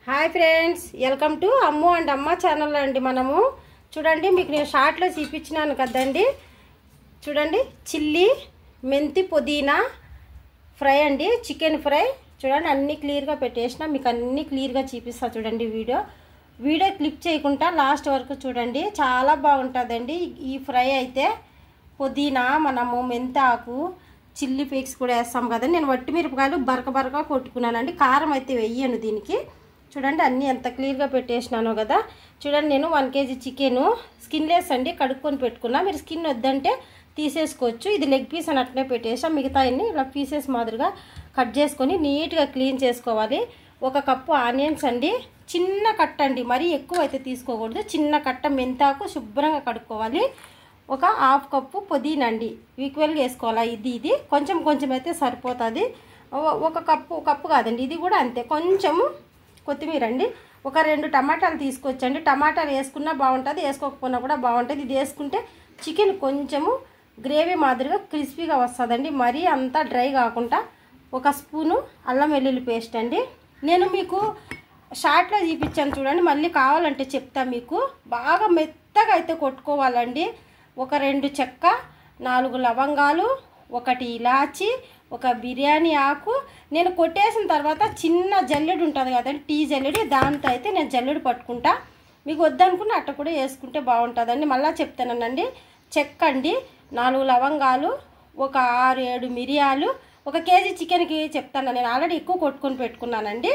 Hi friends, welcome to Ammu and అమ్మ channel అండి. మనము చూడండి, మీకు నేను షార్ట్లో చూపించినాను కదండి. చూడండి, చిల్లీ మెంతి పుదీనా ఫ్రై అండి, చికెన్ ఫ్రై. చూడండి, అన్నీ క్లియర్గా పెట్టేసిన, మీకు అన్నీ క్లియర్గా చూపిస్తా. చూడండి, వీడియో క్లిక్ చేయకుండా లాస్ట్ వరకు చూడండి, చాలా బాగుంటుందండి ఈ ఫ్రై అయితే. పుదీనా, మనము మెంతాకు, చిల్లీ ఫ్లేక్స్ కూడా వేస్తాం కదండి. నేను వట్టి మిరపకాయలు బరక కొట్టుకున్నానండి, కారం అయితే వెయ్యను దీనికి. చూడండి, అన్నీ ఎంత క్లియర్గా పెట్టేసినానో కదా. చూడండి, నేను 1 kg చికెను స్కిన్లెస్ అండి, కడుక్కొని పెట్టుకున్నా. మీరు స్కిన్ వద్దంటే తీసేసుకోవచ్చు. ఇది లెగ్ పీస్ అని అట్లనే పెట్టేసా. మిగతా అన్ని ఇలా పీసెస్ మాదిరిగా కట్ చేసుకొని నీట్గా క్లీన్ చేసుకోవాలి. 1 కప్పు ఆనియన్స్ అండి, చిన్న కట్ట అండి, మరీ ఎక్కువ అయితే తీసుకోకూడదు. చిన్న కట్ట మెంతాకు శుభ్రంగా కడుక్కోవాలి. 1/2 కప్పు పుదీనా అండి, ఈక్వల్గా వేసుకోవాలి. ఇది కొంచెం అయితే సరిపోతుంది. 1 కప్పు కాదండి, ఇది కూడా అంతే. కొంచెము కొత్తిమీర అండి. 2 టమాటాలు తీసుకొచ్చండి. టమాటాలు వేసుకున్నా బాగుంటుంది, వేసుకోకపోయినా కూడా బాగుంటుంది. ఇది వేసుకుంటే చికెన్ కొంచెము గ్రేవీ మాదిరిగా క్రిస్పీగా వస్తుందండి, మరీ అంతా డ్రై కాకుండా. 1 స్పూను అల్లం వెల్లుల్లి పేస్ట్ అండి. నేను మీకు షార్ట్లో చూపించాను చూడండి, మళ్ళీ కావాలంటే చెప్తా మీకు. బాగా మెత్తగా అయితే కొట్టుకోవాలండి. 2 చెక్క, 4 లవంగాలు, 1 ఇలాచి, 1 బిర్యానీ ఆకు. నేను కొట్టేసిన తర్వాత చిన్న జల్లెడు ఉంటుంది కదండి, టీ జల్లెడి, దాంతో అయితే నేను జల్లెడు పట్టుకుంటా. మీకు వద్దనుకున్న అట్ట కూడా వేసుకుంటే బాగుంటుందండి. మళ్ళీ చెప్తానండి. చెక్క అండి, 4 లవంగాలు, 6-7 మిరియాలు. 1 kg చికెన్కి చెప్తాను, నేను ఆల్రెడీ ఎక్కువ కొట్టుకొని పెట్టుకున్నానండి.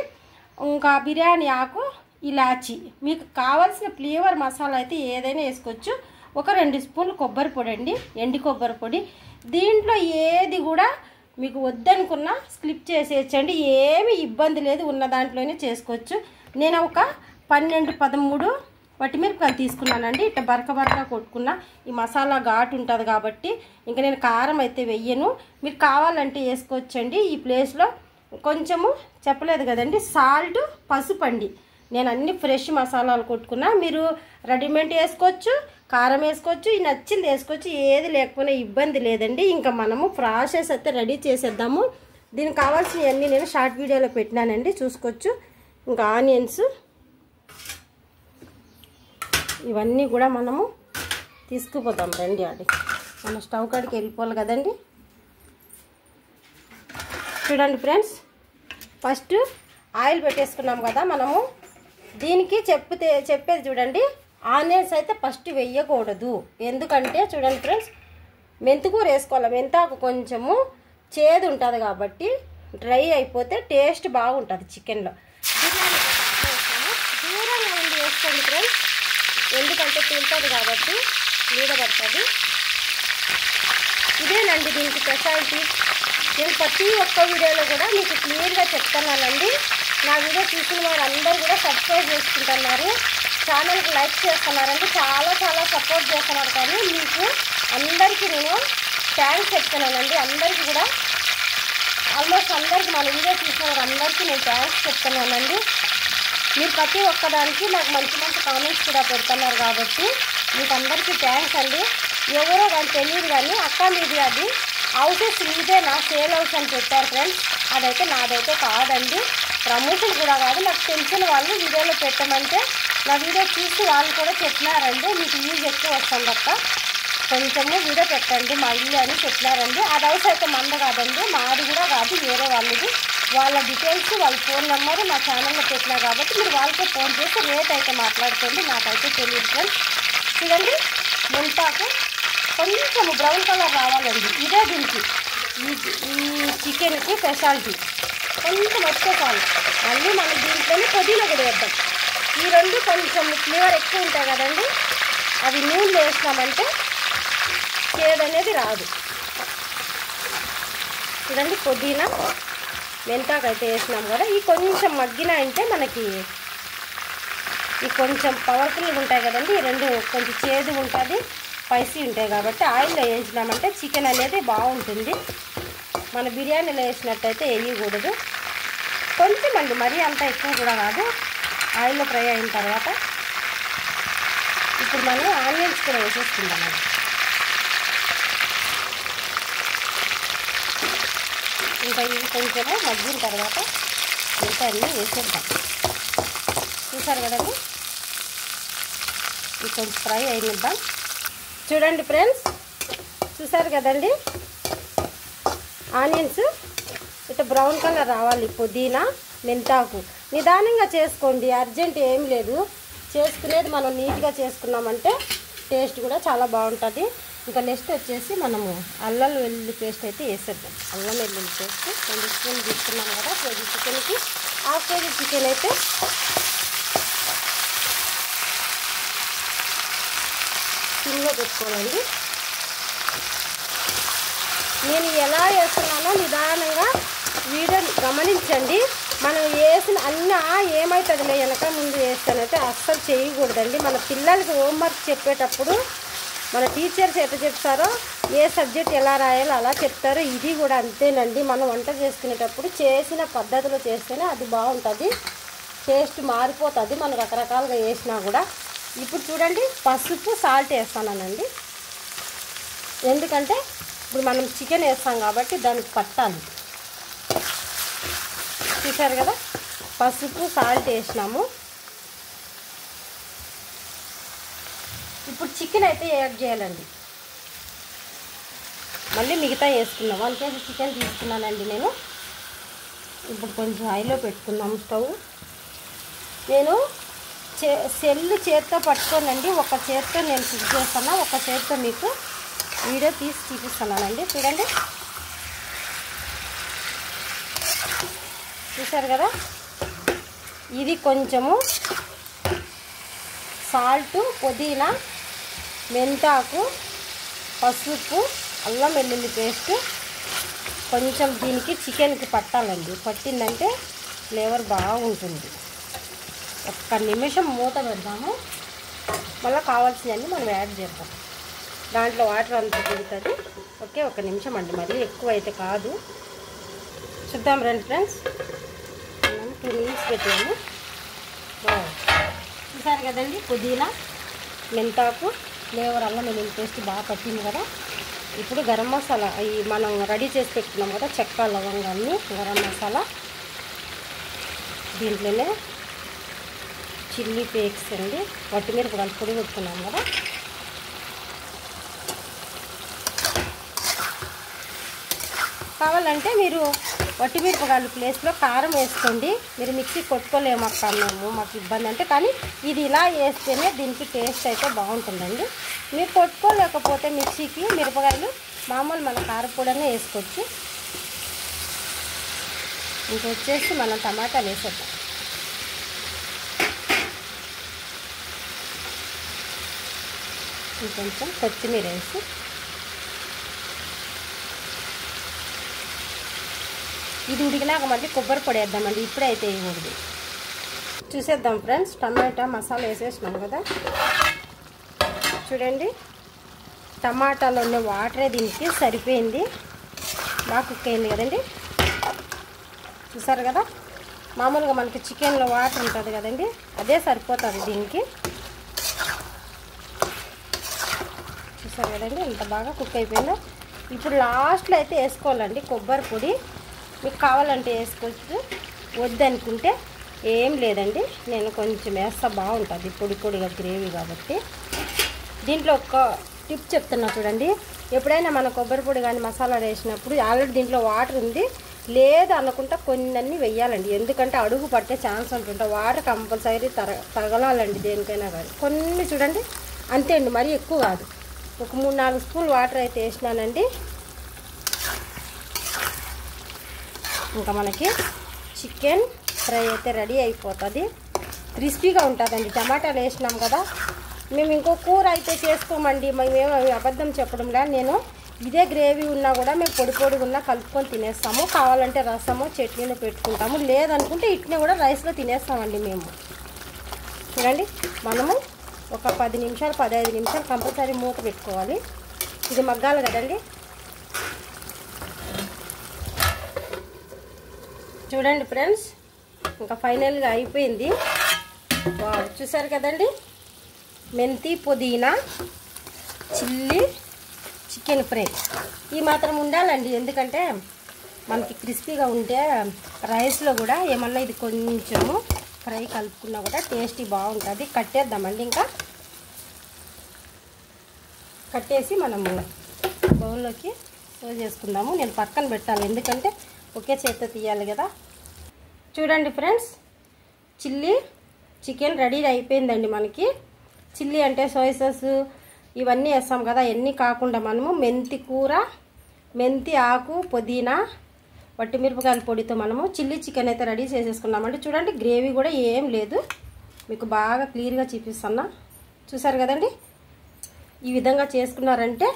ఇంకా బిర్యానీ ఆకు, ఇలాచి. మీకు కావాల్సిన ఫ్లేవర్ మసాలా అయితే ఏదైనా వేసుకోవచ్చు. 2 స్పూన్లు కొబ్బరి పొడి అండి, ఎండి కొబ్బరి పొడి. దీంట్లో ఏది కూడా మీకు వద్దనుకున్నా స్కిప్ చేసేయచ్చండి, ఏమి ఇబ్బంది లేదు, ఉన్న దాంట్లోనే చేసుకోవచ్చు. నేను 12-13 వట్టిమిరపకాయలు తీసుకున్నానండి. ఇట్లా బరక కొట్టుకున్నా. ఈ మసాలా ఘాటు ఉంటుంది కాబట్టి ఇంకా నేను కారం అయితే వెయ్యను. మీకు కావాలంటే వేసుకోవచ్చండి. ఈ ప్లేస్లో కొంచెము చెప్పలేదు కదండి, సాల్ట్, పసుపు అండి. నేను అన్ని ఫ్రెష్ మసాలాలు కొట్టుకున్నా. మీరు రెడీమేడ్ వేసుకోవచ్చు, కారం వేసుకోవచ్చు, ఈ నచ్చింది వేసుకోవచ్చు, ఏది లేకపోయినా ఇబ్బంది లేదండి. ఇంకా మనము ప్రాసెస్ అయితే రెడీ చేసేద్దాము. దీనికి కావాల్సినవన్నీ నేను షార్ట్ వీడియోలో పెట్టినానండి, చూసుకోవచ్చు. ఇంకా ఆనియన్స్ ఇవన్నీ కూడా మనము తీసుకుపోతాం రండి. అది మన స్టవ్ కాడికి వెళ్ళిపోవాలి కదండి. చూడండి ఫ్రెండ్స్, ఫస్ట్ ఆయిల్ పెట్టేసుకున్నాం కదా మనము. దీనికి చెప్పేది చూడండి, ఆనియన్స్ అయితే ఫస్ట్ వేయకూడదు. ఎందుకంటే చూడండి ఫ్రెండ్స్, మెంతికూర వేసుకోవాలి. మెంతాకు కొంచెము చేదు ఉంటుంది కాబట్టి డ్రై అయిపోతే టేస్ట్ బాగుంటుంది చికెన్లో. బిర్యానీ దూరంగా ఉండి వేసుకోండి ఫ్రెండ్స్, ఎందుకంటే తింటుంది కాబట్టి మీద పడుతుంది. ఇదేనండి దీనికి స్పెషాలిటీ. నేను ప్రతి ఒక్క వీడియోలో కూడా మీకు క్లియర్గా చెప్తున్నానండి. నా వీడియో చూసిన వారు అందరూ కూడా సబ్స్క్రైబ్ చేసుకుంటున్నారు, ఛానల్కి లైక్ చేస్తున్నారండి, చాలా సపోర్ట్ చేస్తున్నారు. కానీ మీకు అందరికీ నేను థ్యాంక్స్ చెప్తున్నానండి. అందరికీ కూడా ఆల్మోస్ట్ అందరికీ మన వీడియో చూసిన వారు అందరికీ నేను థ్యాంక్స్ చెప్తున్నానండి. మీరు ప్రతి ఒక్కదానికి నాకు మంచి కామెంట్స్ కూడా పెడుతున్నారు కాబట్టి మీకు అందరికీ థ్యాంక్స్ అండి. ఎవరో కానీ తెలియదు కానీ అక్క మీది అది హౌసెస్ మీదే నా సేల్ హౌస్ అని పెట్టారు ఫ్రెండ్స్. అదైతే నాదైతే కాదండి, ప్రమోషన్ కూడా కాదు. నాకు తెలిసిన వాళ్ళు వీడియోలో పెట్టమంటే నా వీడియో చూసి వాళ్ళు కూడా చెప్పినారండి, మీకు యూజ్ ఎక్కువ వస్తుంది అక్క, కొంచెము వీడియో పెట్టండి మా ఇల్లు అని చెప్పినారండి. అది హౌస్ అయితే మంద కాదండి, మాది కూడా కాదు, వేరే వాళ్ళది. వాళ్ళ డీటెయిల్స్, వాళ్ళ ఫోన్ నెంబరు నా ఛానల్లో పెట్టినా కాబట్టి మీరు వాళ్ళకే ఫోన్ చేసి రేట్ అయితే మాట్లాడుకోండి, నాకైతే తెలియదు ఫ్రెండ్స్. చూడండి, మెంతాకు కొంచెం బ్రౌన్ కలర్ రావాలండి. ఇదే దీనికి ఈ చికెన్కి స్పెషాలిటీ. కొంచెం వచ్చే చాలు. మళ్ళీ మనం దీంట్లోనే పుదీనా కూడా వేద్దాం. ఈ 2 కొంచెం ఫ్లేవర్ ఎక్కువ ఉంటాయి కదండి, అవి నూనెలో వేసినామంటే చేదు అనేది రాదు. చూడండి, పుదీనా మెంతాకు అయితే వేసినాం కదా. ఈ కొంచెం మగ్గిన అంటే మనకి ఈ కొంచెం పవర్ఫుల్గా ఉంటాయి కదండి. ఈ 2 కొంచెం చేదు ఉంటుంది, స్పైసీ ఉంటాయి కాబట్టి ఆయిల్లో వేసినామంటే చికెన్ అనేది బాగుంటుంది. మన బిర్యానీలో వేసినట్టయితే వేయకూడదు. కొంచెం అండి, మరీ అంత ఎక్కువ కూడా కాదు. ఆయిల్లో ఫ్రై అయిన తర్వాత ఇప్పుడు మనం ఆనియన్స్ కూడా వేసేసుకుందాం. ఇంకా ఇవి కొంచెము మగ్గిన తర్వాత మిగతా అన్నీ వేసేద్దాం. చూసారు కదండి, ఇది కొంచెం ఫ్రై అయినిద్దాం. చూడండి ఫ్రెండ్స్, చూసారు కదండి, ఆనియన్స్ ఇట్లా బ్రౌన్ కలర్ రావాలి. పుదీనా మెంతాకు నిదానంగా చేసుకోండి, అర్జెంట్ ఏం లేదు. చేసుకునేది మనం నీట్గా చేసుకున్నామంటే టేస్ట్ కూడా చాలా బాగుంటుంది. ఇంకా నెక్స్ట్ వచ్చేసి మనము అల్లం వెల్లుల్లి పేస్ట్ అయితే వేసేద్దాం. అల్లం వెల్లుల్లి పేస్ట్ 2 స్పూన్లు తీసుకున్నాం కదా కేజీ చికెన్కి. హాఫ్ కేజీ చికెన్ అయితే సిమ్లో పెట్టుకోవాలండి. నేను ఎలా వేస్తున్నానో నిదానంగా వీడియో గమనించండి. మనం వేసిన అన్న ఏమవుతుందిలే వెనక ముందు వేస్తానైతే అస్సలు చేయకూడదండి. మన పిల్లలకి హోంవర్క్ చెప్పేటప్పుడు మన టీచర్స్ ఎట్లా చెప్తారో, ఏ సబ్జెక్ట్ ఎలా రాయాలో అలా చెప్తారో, ఇది కూడా అంతేనండి. మనం వంట చేసుకునేటప్పుడు చేసిన పద్ధతిలో చేస్తేనే అది బాగుంటుంది, టేస్ట్ మారిపోతుంది మనం రకరకాలుగా వేసినా కూడా. ఇప్పుడు చూడండి, పసుపు సాల్ట్ వేస్తానండి. ఎందుకంటే ఇప్పుడు మనం చికెన్ వేస్తాం కాబట్టి దానికి పట్టాలి. చూసారు కదా, పసుపు సాల్ట్ వేసినాము. ఇప్పుడు చికెన్ అయితే యాడ్ చేయాలండి. మళ్ళీ మిగతా వేసుకున్నాం. 1 కేజీ చికెన్ తీసుకున్నానండి నేను. ఇప్పుడు కొంచెం హైలో పెట్టుకుందాం స్టవ్. నేను సెల్లు చేత్తో పట్టుకోనండి, ఒక చేత్తో నేను కుక్ చేస్తాను, ఒక చేత్తో మీకు వీడియో తీసి చూపిస్తున్నానండి. చూడండి, చూసారు కదా, ఇది కొంచెము సాల్ట్, పుదీనా, మెంతాకు, పసుపు, అల్లం వెల్లుల్లి పేస్ట్ కొంచెం దీనికి చికెన్కి పట్టాలండి. పట్టిందంటే ఫ్లేవర్ బాగుంటుంది. 1 నిమిషం మూత పెడదాము, మళ్ళీ కావాల్సినవన్నీ మనం యాడ్ చేద్దాం. దాంట్లో వాటర్ అంతా తిరుగుతుంది. ఓకే, 1 నిమిషం అండి, మరీ ఎక్కువ అయితే కాదు. చూద్దాం రండి ఫ్రెండ్స్. మనం 2 మినిట్స్ పెట్టాము. చూసారు కదండి, పుదీనా, మెంతాకు, ఫ్లేవర్, అల్లం వెల్లుల్లి పేస్ట్ బాగా పట్టింది కదా. ఇప్పుడు గరం మసాలా, ఈ మనం రెడీ చేసి పెట్టుకున్నాం కదా, చెక్క, లవంగాన్ని, గరం మసాలా, దీంట్లోనే చిల్లీ ఫ్లేక్స్ అండి, వట్టిమిరపకాయలు పొడి కొట్టుకున్నాం కదా, కావాలంటే మీరు వట్టిమిరపకాయలు ప్లేస్లో కారం వేసుకోండి. మీరు మిక్సీ కొట్టుకోలేము అక్క, మాకు ఇబ్బంది అంటే, కానీ ఇది ఇలా వేస్తేనే దీనికి టేస్ట్ అయితే బాగుంటుందండి. మీరు కొట్టుకోలేకపోతే మిక్సీకి మిరపకాయలు మామూలు మన కారపొడనే వేసుకోవచ్చు. ఇంకొచ్చేసి మనం టమాటాలు వేసేద్దాం. ఇంకొంచెం కొత్తిమీర వేసి ఇది ఉడికినాక మళ్ళీ కొబ్బరి పొడి వేద్దామండి, ఇప్పుడైతే వేయకూడదు. చూసేద్దాం ఫ్రెండ్స్, టమాటా మసాలా వేసేసినాం కదా. చూడండి, టమాటాలో ఉన్న వాటరే దీనికి సరిపోయింది, బాగా కుక్ అయింది కదండి. చూసారు కదా, మామూలుగా మనకి చికెన్లో వాటర్ ఉంటుంది కదండి, అదే సరిపోతుంది దీనికి. చూసారు కదండి, ఎంత బాగా కుక్ అయిపోయిందో. ఇప్పుడు లాస్ట్లో అయితే వేసుకోవాలండి కొబ్బరి పొడి. మీకు కావాలంటే వేసుకోవచ్చు, వద్దనుకుంటే ఏం లేదండి, నేను కొంచెం వేస్తా, బాగుంటుంది పొడి పొడిగా గ్రేవీ కాబట్టి. దీంట్లో ఒక టిప్ చెప్తున్నా చూడండి, ఎప్పుడైనా మన కొబ్బరి పొడి కానీ మసాలా వేసినప్పుడు ఆల్రెడీ దీంట్లో వాటర్ ఉంది లేదు అనుకుంటా కొన్ని వెయ్యాలండి, ఎందుకంటే అడుగు పట్టే ఛాన్స్ ఉంటుంటా. వాటర్ కంపల్సరీ తగలాలండి దేనికైనా కానీ. కొన్ని చూడండి అంతే అండి, మరీ ఎక్కువ కాదు, ఒక 3-4 స్పూన్లు వాటర్ అయితే వేసినానండి. ఇంకా మనకి చికెన్ ఫ్రై అయితే రెడీ అయిపోతుంది. క్రిస్పీగా ఉంటుందండి, టమాటాలు వేసినాం కదా. మేము ఇంకో కూర అయితే చేసుకోమండి, మేమేమో అబద్ధం చెప్పడంలా. నేను ఇదే గ్రేవీ ఉన్నా కూడా మేము పొడి పొడిగా ఉన్నా కలుపుకొని తినేస్తాము. కావాలంటే రసము చట్నీలో పెట్టుకుంటాము, లేదనుకుంటే ఇట్నే కూడా రైస్లో తినేస్తామండి మేము. చూడండి, మనము ఒక 10 నిమిషాలు 15 నిమిషాలు కంపల్సరీ మూత పెట్టుకోవాలి, ఇది మగ్గాలి కదండి. చూడండి ఫ్రెండ్స్, ఇంకా ఫైనల్గా అయిపోయింది. చూసారు కదండి, మెంతి, పుదీనా, చిల్లీ చికెన్ ఫ్రై ఈ మాత్రం ఉండాలండి, ఎందుకంటే మనకి క్రిస్పీగా ఉంటే రైస్లో కూడా ఏమన్నా ఇది కొంచెము ఫ్రై కలుపుకున్నా కూడా టేస్టీ బాగుంటుంది. కట్టేద్దామండి. ఇంకా కట్టేసి మనము బౌల్లోకి సర్వ్ చేసుకుందాము. నేను పక్కన పెట్టాలి, ఎందుకంటే ఒకే చేత్తో తీయాలి కదా. చూడండి ఫ్రెండ్స్, చిల్లీ చికెన్ రెడీ అయిపోయిందండి. మనకి చిల్లీ అంటే సోయా సాస్ ఇవన్నీ వేస్తాం కదా, ఇవన్నీ కాకుండా మనము మెంతి కూర, మెంతి ఆకు, పుదీనా, వట్టిమిరపకాయల పొడితో మనము చిల్లీ చికెన్ అయితే రెడీ చేసేసుకున్నామండి. చూడండి, గ్రేవీ కూడా ఏం లేదు, మీకు బాగా క్లియర్గా చూపిస్తున్నా. చూసారు కదండి, ఈ విధంగా చేసుకున్నారంటే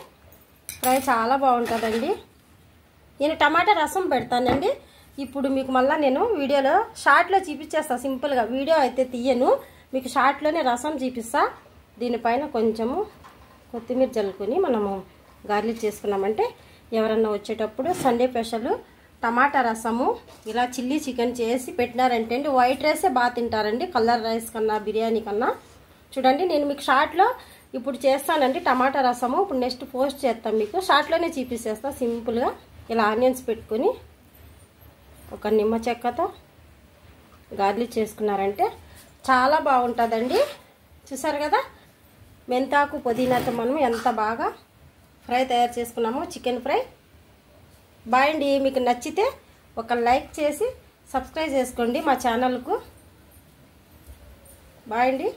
ఫ్రై చాలా బాగుంటుందండి. నేను టమాటా రసం పెడతానండి. ఇప్పుడు మీకు మళ్ళీ నేను వీడియోలో షార్ట్లో చూపించేస్తాను. సింపుల్గా వీడియో అయితే తీయను, మీకు షార్ట్లోనే రసం చూపిస్తా. దీనిపైన కొంచెము కొత్తిమీర జల్లుకొని మనము గార్లిక్ చేసుకున్నామంటే ఎవరన్నా వచ్చేటప్పుడు సండే స్పెషల్ టమాటా రసము ఇలా చిల్లీ చికెన్ చేసి పెట్టినారంటే అండి వైట్ రైసే బాగా తింటారండి, కలర్ రైస్ కన్నా బిర్యానీ కన్నా. చూడండి, నేను మీకు షార్ట్లో ఇప్పుడు చేస్తానండి టమాటా రసము. ఇప్పుడు నెక్స్ట్ పోస్ట్ చేస్తాను, మీకు షార్ట్లోనే చూపిస్తాను. సింపుల్గా ఇలా ఆనియన్స్ పెట్టుకొని ఒక నిమ్మ చెక్కతో గార్లిక్ చేసుకున్నారంటే చాలా బాగుంటుందండి. చూసారు కదా, మెంతాకు పుదీనాతో మనం ఎంత బాగా ఫ్రై తయారు చేసుకున్నామో, చికెన్ ఫ్రై. బాయ్ అండి. మీకు నచ్చితే ఒక లైక్ చేసి సబ్స్క్రైబ్ చేసుకోండి మా ఛానల్కు. బాయ్ అండి.